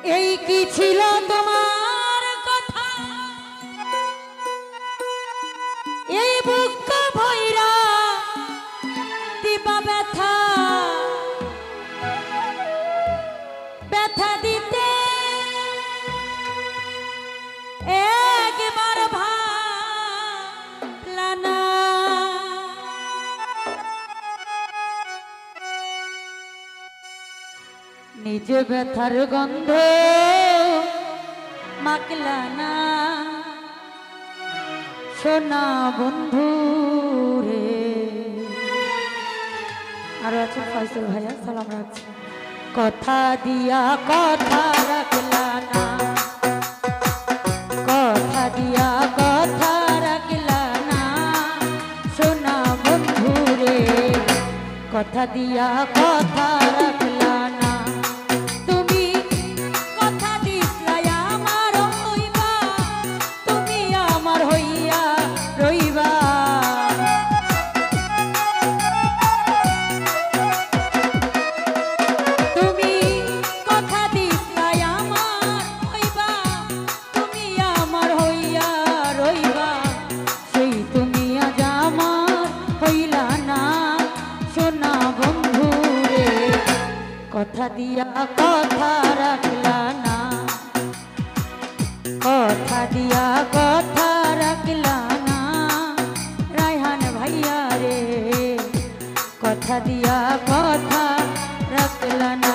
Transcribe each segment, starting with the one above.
এই কি ছিল তোমার কথা, এই বুক ভৈরা দিবা ব্যথা, ব্যথা দিতে একবার ভাবলা না। নিজে ব্যথার গন্ধ মাখলা না, সোনা বন্ধু রে। আরো আছে ফয়সল ভাইয়া, সালাম রাখছি। কথা দিয়া কথা রাখলা না, কথা দিয়া কথা রাখলা না, সোনা বন্ধু রে। কথা দিয়া কথা রাখলা না, তুমি কথা দিছলাই আমার হইবা, তুমি আমার হইয়া রইবা। তুমি কথা দিছলাই আমার হইবা, তুমি আমার হইয়া রইবা। সেই তুমি আজ আমার হইলা না, সোনা বন্ধু রে। কথা দিয়া কথা রাখলা না, কথা দিয়া কথা রাখলা না, রায়হান ভাইয়া রে। কথা দিয়া কথা রাখলা না।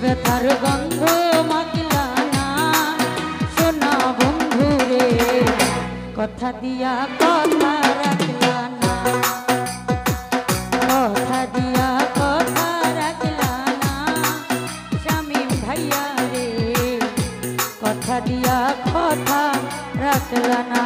ব্যথার গন্ধ মাখলা না, সোনা বন্ধু রে। কথা দিয়া কথা রাখলা না, কথা দিয়া কথা রাখলা না, শামীম ভাইয়া রে। কথা দিয়া কথা রাখলা না।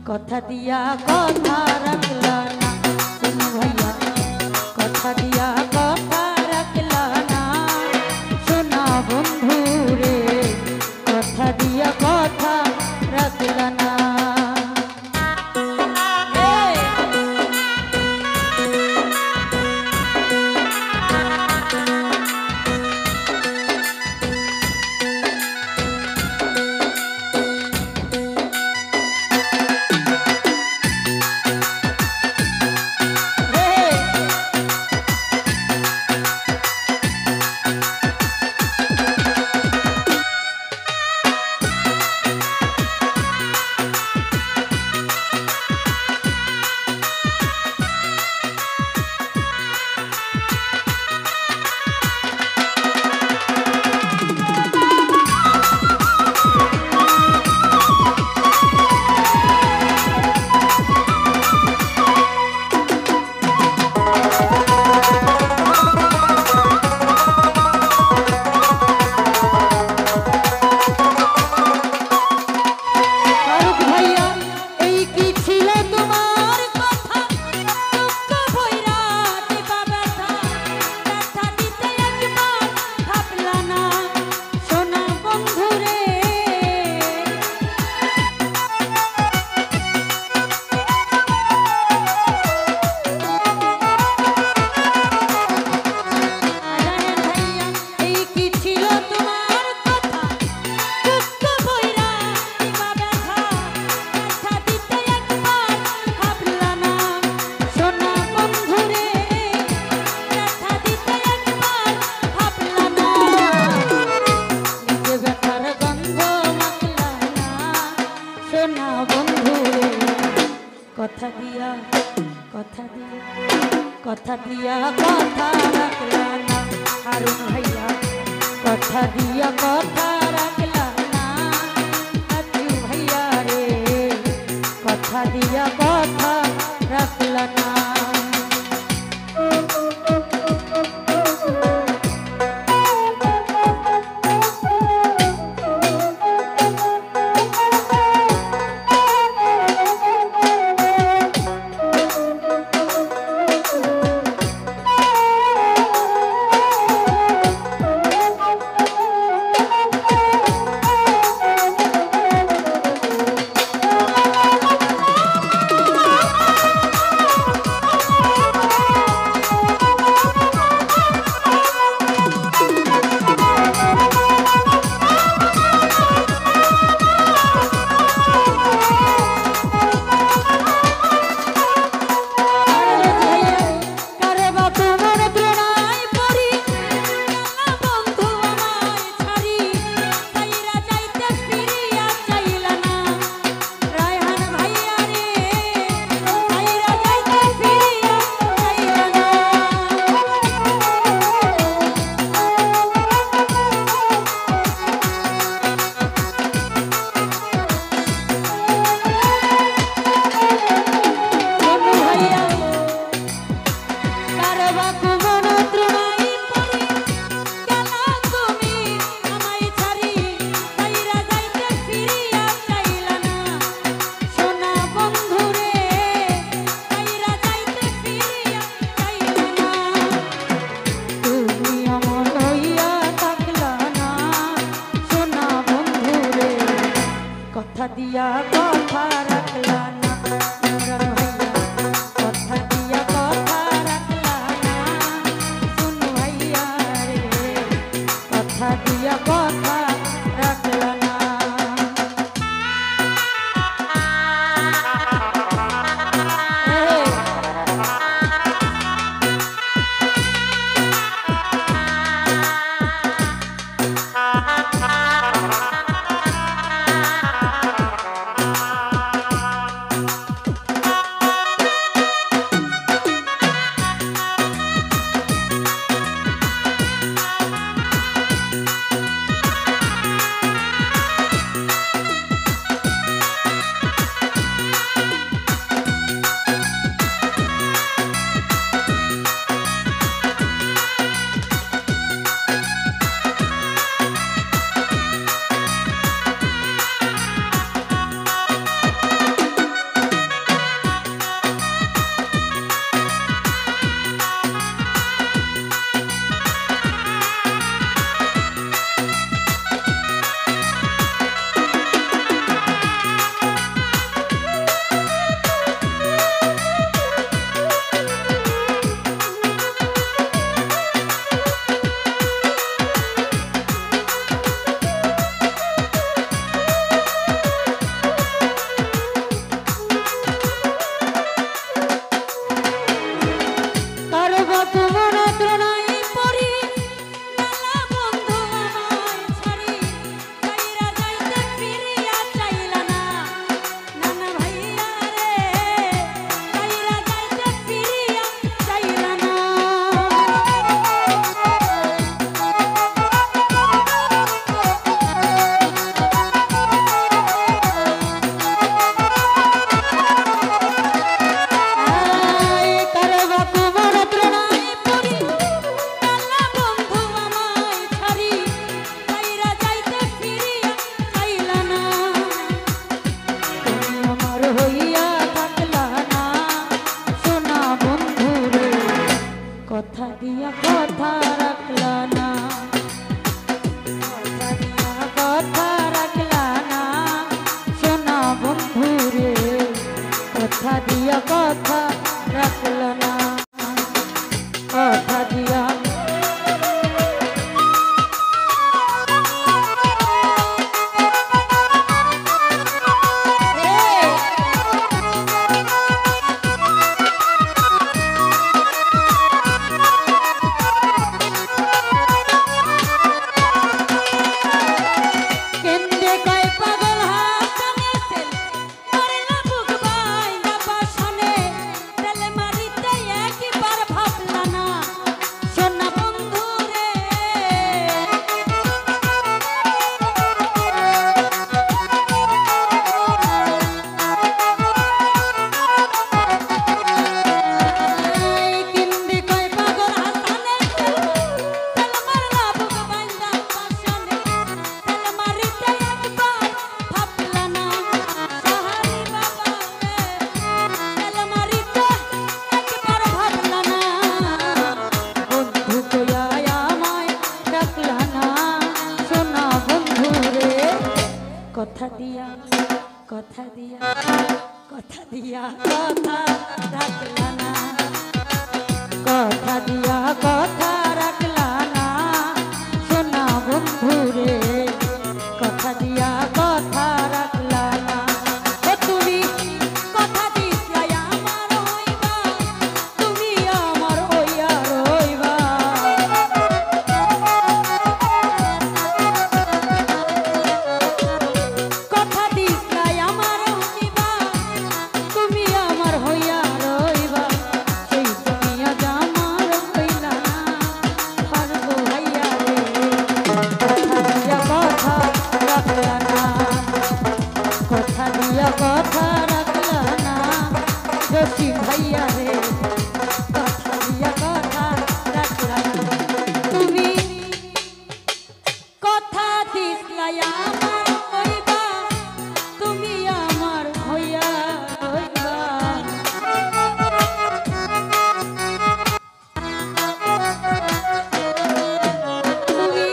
কথা দিয়া কথা রাখলা না সোনু ভাইয়া, কথা দিয়া কথা রাখলা না সোনা বন্ধু রে, কথা দিয়া কথা রাখলা না। কথা দিয়া কথা দিয়া কথা দিয়া কথা রাখলা না হারুন ভাইয়া, কথা দিয়া কথা রাখলা না আজু ভাইয়া রে, কথা দিয়া কথা রাখলা না। কথা দিয়া কথা রাখল না, কথা দিয়া কথা দিয়া কথা দিয়া কথা দিয়া কথা রাখলা না, কথা দিয়া কথা রাখলা না সোনা বন্ধু রে, কথা দিয়া কথা রাখলা না। ও তুমি কথা দিছিলা আমার হইবা, তুমি আমার হইয়া রইবা, কথা রাখলা না জসিম ভাইয়া রে, কথা দিয়া কথা রাখলা না। তুমি কথা দিছিলা আমার হইবা, তুমি আমার হইয়া রইবা, তুমি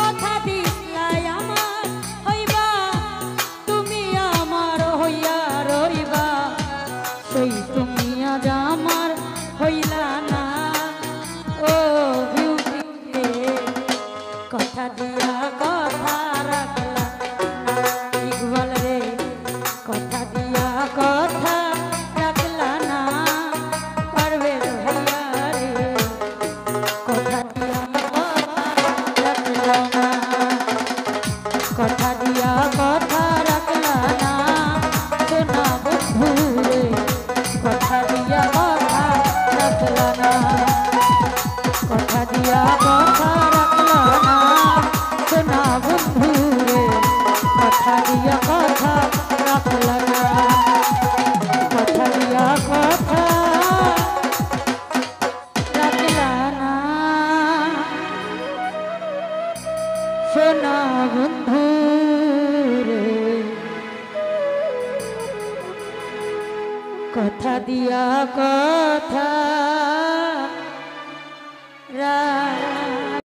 কথা দিছিলা আমার হইবা, তুমি আমার হইয়া রইবা, সেই তুমি আজ আমার হইলা না। ও বিউটি রে, কথা দিয়া কথা রাখলা না, ইকবাল রে কথা দিয়া কথা রাখলা না, পারভেজ ভাইয়া রে কথা দিয়া কথা রাখলা না, কথা দিয়া কথা রাখলা না সোনা বন্ধু রে, কথা দিয়া কথা রাখলা না, কথা দিয়া কথা রাখলা না সোনা বন্ধু রে, কথা দিয়া কথা রাখলা না, কথা দিয়া কথা রাখলা না সোনা বন্ধু রে, কথা দিয়া কথা